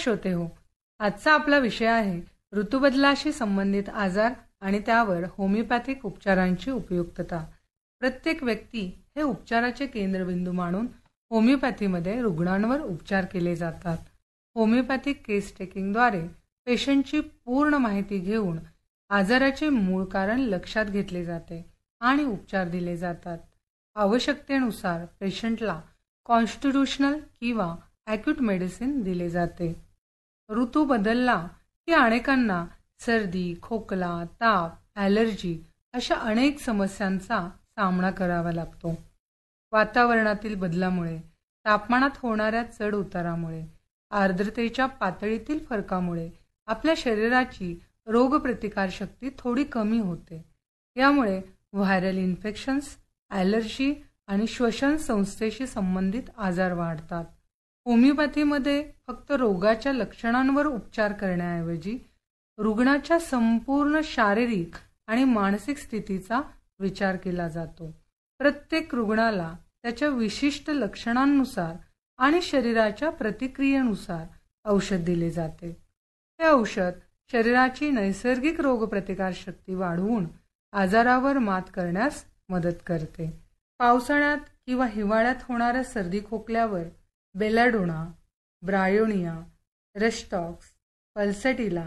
श्रोते हो, आजचा आपला विषय आहे ऋतुबदलाशी संबंधित आजार आणि त्यावर होमिओपॅथिक उपचारांची उपयुक्तता। प्रत्येक व्यक्ती हे उपचाराचे केंद्रबिंदू मानून होमिओपॅथीमध्ये रुग्णांवर उपचार केले जातात। होमिओपॅथिक केस टेकिंगद्वारे पेशंटची पूर्ण माहिती घेऊन आजाराचे मूळ कारण लक्षात घेतले जाते आणि उपचार दिले जातात। आवश्यकतेनुसार पेशंटला कॉन्स्टिट्यूशनल किंवा ॲक्यूट मेडिसिन दिले जाते। ऋतू बदलला की अनेकांना सर्दी, खोकला, ताप, ॲलर्जी अशा अनेक समस्यांचा सामना करावा लागतो। वातावरणातील बदलामुळे, तापमानात होणाऱ्या चढ उतारामुळे, आर्द्रतेच्या पातळीतील फरकामुळे आपल्या शरीराची रोगप्रतिकारशक्ती थोडी कमी होते। यामुळे व्हायरल इन्फेक्शन्स, ॲलर्जी आणि श्वसन संस्थेशी संबंधित आजार वाढतात। होमिओपॅथीमध्ये फक्त रोगाच्या लक्षणांवर उपचार करण्याऐवजी रुग्णाच्या संपूर्ण शारीरिक आणि मानसिक स्थितीचा विचार केला जातो। प्रत्येक रुग्णाला त्याच्या विशिष्ट लक्षणांनुसार आणि शरीराच्या प्रतिक्रियेनुसार औषध दिले जाते। हे औषध शरीराची नैसर्गिक रोगप्रतिकारशक्ती वाढवून आजारावर मात करण्यास मदत करते। पावसाळ्यात किंवा हिवाळ्यात होणाऱ्या सर्दी खोकल्यावर बेलाडोना, ब्रायोनिया, रेस्टॉक्स, पल्सॅटिला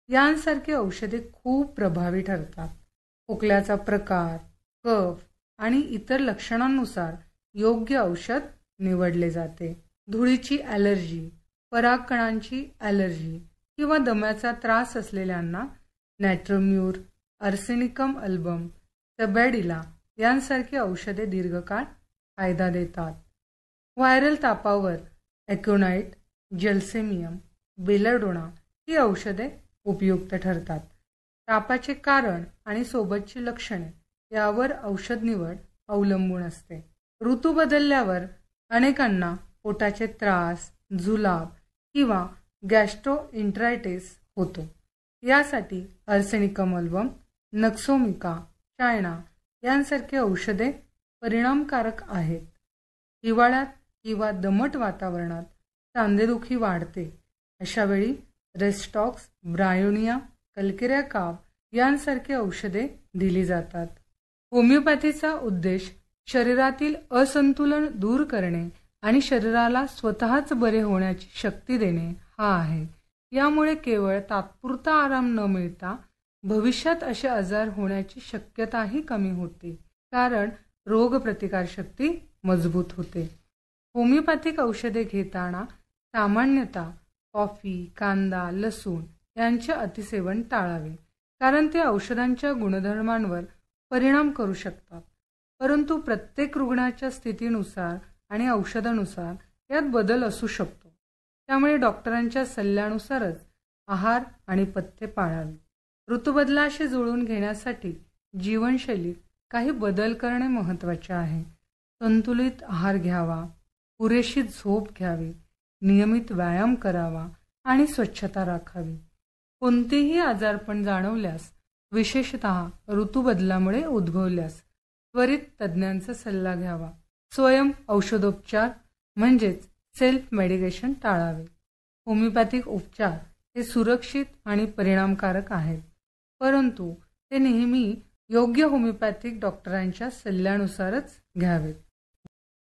यांसारखी औषधे खूप प्रभावी ठरतात। खोकल्याचा प्रकार, कफ आणि इतर लक्षणांनुसार योग्य औषध निवडले जाते। धुळीची ॲलर्जी, परागकणांची ॲलर्जी किंवा दम्याचा त्रास असलेल्यांना नॅट्रोम्यूर, आर्सेनिकम अल्बम, टबॅडिला यांसारखी औषधे दीर्घकाळ फायदा देतात। व्हायरल तापावर ॲकोनाइट, जलसेमियम, बेलाडोना ही औषधे उपयुक्त ठरतात। तापाचे कारण आणि सोबतची लक्षणे यावर औषध निवड अवलंबून असते। ऋतू बदलल्यावर अनेकांना पोटाचे त्रास, जुलाब किंवा गॅस्ट्रोएंटरायटिस होतो। यासाठी आर्सेनिकम अल्बम, नक्सोमिका, चायना यांसारखी औषधे परिणामकारक आहेत। हिवाळ्यात किंवा दमट वातावरणात सांधेदुखी वाढते, अशा वेळी रेस्टॉक्स, ब्रायोनिया, कलकेरिया काब यांसारखी औषधे दिली जातात। होमिओपॅथीचा उद्देश शरीरातील असंतुलन दूर करणे आणि शरीराला स्वतःच बरे होण्याची शक्ती देणे हा आहे। यामुळे केवळ तात्पुरता आराम न मिळता भविष्यात असे आजार होण्याची शक्यताही कमी होते, कारण रोगप्रतिकारशक्ती मजबूत होते। होमिओपॅथिक औषधे घेताना सामान्यतः कॉफी, कांदा, लसूण यांचे अतिसेवन टाळावे, कारण ते औषधांच्या गुणधर्मांवर परिणाम करू शकतात। परंतु प्रत्येक रुग्णाच्या स्थितीनुसार आणि औषधानुसार यात बदल असू शकतो। त्यामुळे डॉक्टरांच्या सल्ल्यानुसारच आहार आणि पथ्य पाळावे। ऋतुबदलाशी जुळवून घेण्यासाठी जीवनशैलीत काही बदल करणे महत्त्वाचे आहे। संतुलित आहार घ्यावा, पुरेशी झोप घ्यावी, नियमित व्यायाम करावा आणि स्वच्छता राखावी। कोणतेही आजारपण जाणवल्यास, विशेषतः ऋतुबदलामुळे उद्भवल्यास त्वरित तज्ज्ञांचा सल्ला घ्यावा। स्वयं औषधोपचार म्हणजेच सेल्फ मेडिकेशन टाळावे। होमिओपॅथिक उपचार हे सुरक्षित आणि परिणामकारक आहेत, परंतु ते नेहमी योग्य होमिओपॅथिक डॉक्टरांच्या सल्ल्यानुसारच घ्यावेत।